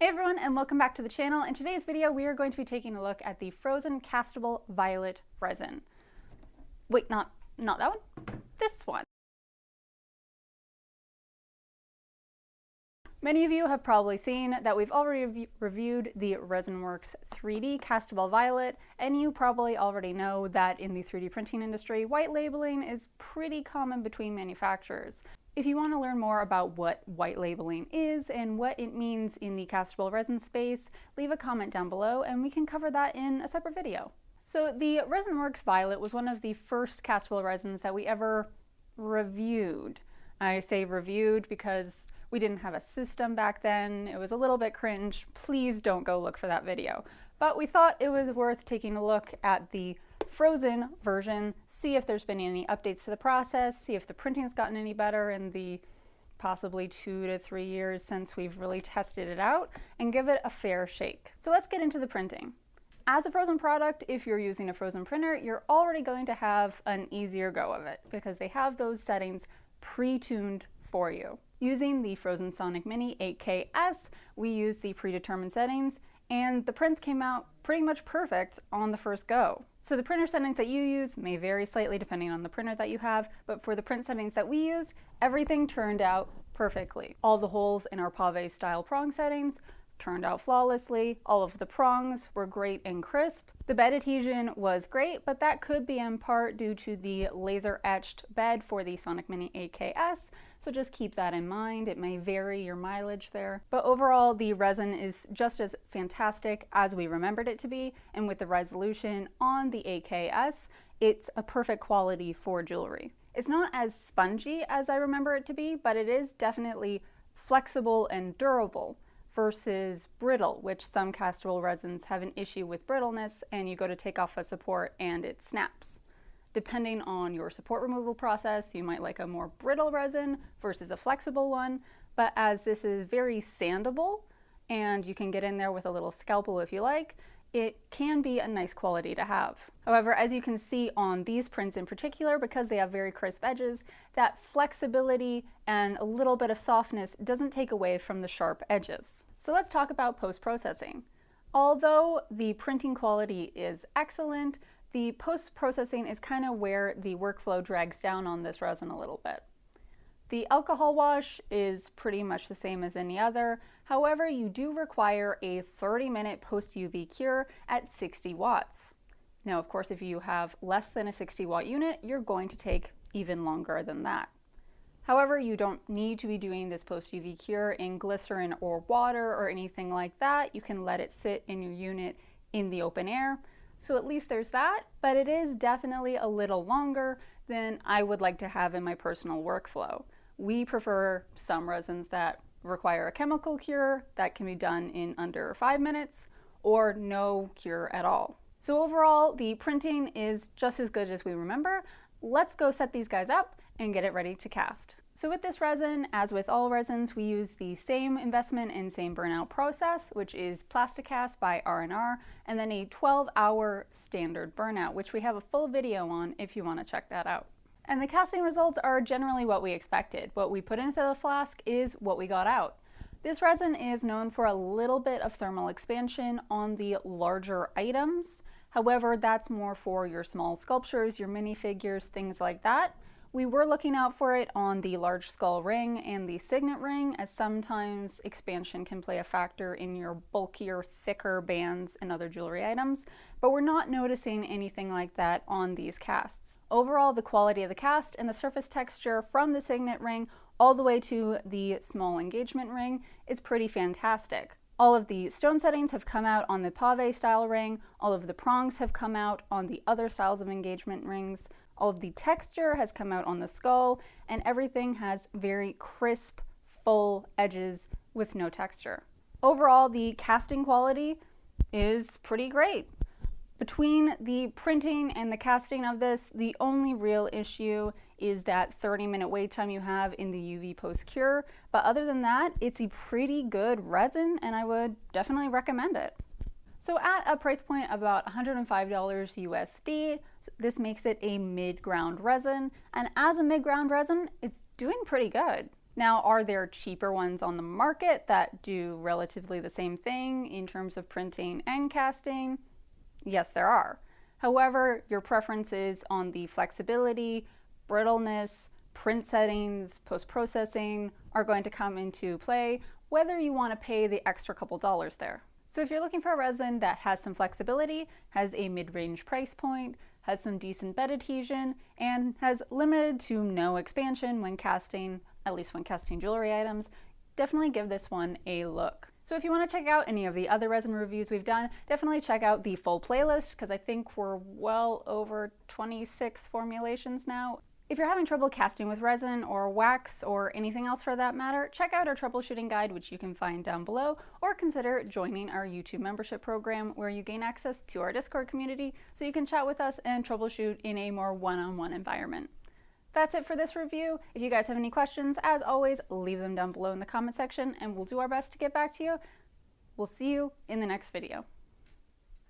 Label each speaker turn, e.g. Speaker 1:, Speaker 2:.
Speaker 1: Hey everyone, and welcome back to the channel. In today's video, we are going to be taking a look at the Phrozen Castable Violet Resin. Wait, not that one, this one. Many of you have probably seen that we've already reviewed the ResinWorks 3D Castable Violet, and you probably already know that in the 3D printing industry, white labeling is pretty common between manufacturers. If you want to learn more about what white labeling is and what it means in the castable resin space, leave a comment down below and we can cover that in a separate video. So the ResinWorks Violet was one of the first castable resins that we ever reviewed. I say reviewed because we didn't have a system back then. It was a little bit cringe. Please don't go look for that video. But we thought it was worth taking a look at the frozen version, see if there's been any updates to the process, see if the printing's gotten any better in the possibly 2 to 3 years since we've really tested it out, and give it a fair shake. So let's get into the printing. As a frozen product, if you're using a frozen printer, you're already going to have an easier go of it because they have those settings pre-tuned for you. Using the Phrozen Sonic Mini 8K-S, we used the predetermined settings, and the prints came out pretty much perfect on the first go. So the printer settings that you use may vary slightly depending on the printer that you have, but for the print settings that we used, everything turned out perfectly. All the holes in our pave style prong settings turned out flawlessly. All of the prongs were great and crisp. The bed adhesion was great, but that could be in part due to the laser etched bed for the Sonic Mini 8K-S. So just keep that in mind. It may vary your mileage there. But overall, the resin is just as fantastic as we remembered it to be. And with the resolution on the 8K-S, it's a perfect quality for jewelry. It's not as spongy as I remember it to be, but it is definitely flexible and durable versus brittle, which some castable resins have an issue with brittleness, and you go to take off a support and it snaps. Depending on your support removal process, you might like a more brittle resin versus a flexible one, but as this is very sandable and you can get in there with a little scalpel if you like, it can be a nice quality to have. However, as you can see on these prints in particular, because they have very crisp edges, that flexibility and a little bit of softness doesn't take away from the sharp edges. So let's talk about post-processing. Although the printing quality is excellent, the post-processing is kind of where the workflow drags down on this resin a little bit. The alcohol wash is pretty much the same as any other. However, you do require a 30-minute post-UV cure at 60 watts. Now, of course, if you have less than a 60-watt unit, you're going to take even longer than that. However, you don't need to be doing this post-UV cure in glycerin or water or anything like that. You can let it sit in your unit in the open air. So at least there's that, but it is definitely a little longer than I would like to have in my personal workflow. We prefer some resins that require a chemical cure that can be done in under 5 minutes or no cure at all. So overall, the printing is just as good as we remember. Let's go set these guys up and get it ready to cast. So with this resin, as with all resins, we use the same investment and same burnout process, which is Plasticast by R&R, and then a 12-hour standard burnout, which we have a full video on if you want to check that out. And the casting results are generally what we expected. What we put into the flask is what we got out. This resin is known for a little bit of thermal expansion on the larger items. However, that's more for your small sculptures, your minifigures, things like that. We were looking out for it on the large skull ring and the signet ring, as sometimes expansion can play a factor in your bulkier, thicker bands and other jewelry items, but we're not noticing anything like that on these casts. Overall, the quality of the cast and the surface texture from the signet ring all the way to the small engagement ring is pretty fantastic. All of the stone settings have come out on the pave style ring, all of the prongs have come out on the other styles of engagement rings. All of the texture has come out on the skull, and everything has very crisp, full edges with no texture. Overall, the casting quality is pretty great. Between the printing and the casting of this, the only real issue is that 30-minute wait time you have in the UV post-cure. But other than that, it's a pretty good resin, and I would definitely recommend it. So at a price point of about $105 USD, this makes it a mid-ground resin. And as a mid-ground resin, it's doing pretty good. Now, are there cheaper ones on the market that do relatively the same thing in terms of printing and casting? Yes, there are. However, your preferences on the flexibility, brittleness, print settings, post-processing are going to come into play whether you want to pay the extra couple dollars there. So if you're looking for a resin that has some flexibility, has a mid-range price point, has some decent bed adhesion, and has limited to no expansion when casting, at least when casting jewelry items, definitely give this one a look. So if you want to check out any of the other resin reviews we've done, definitely check out the full playlist because I think we're well over 26 formulations now. If you're having trouble casting with resin or wax or anything else for that matter, check out our troubleshooting guide, which you can find down below, or consider joining our YouTube membership program where you gain access to our Discord community so you can chat with us and troubleshoot in a more one-on-one environment. That's it for this review. If you guys have any questions, as always, leave them down below in the comment section and we'll do our best to get back to you. We'll see you in the next video.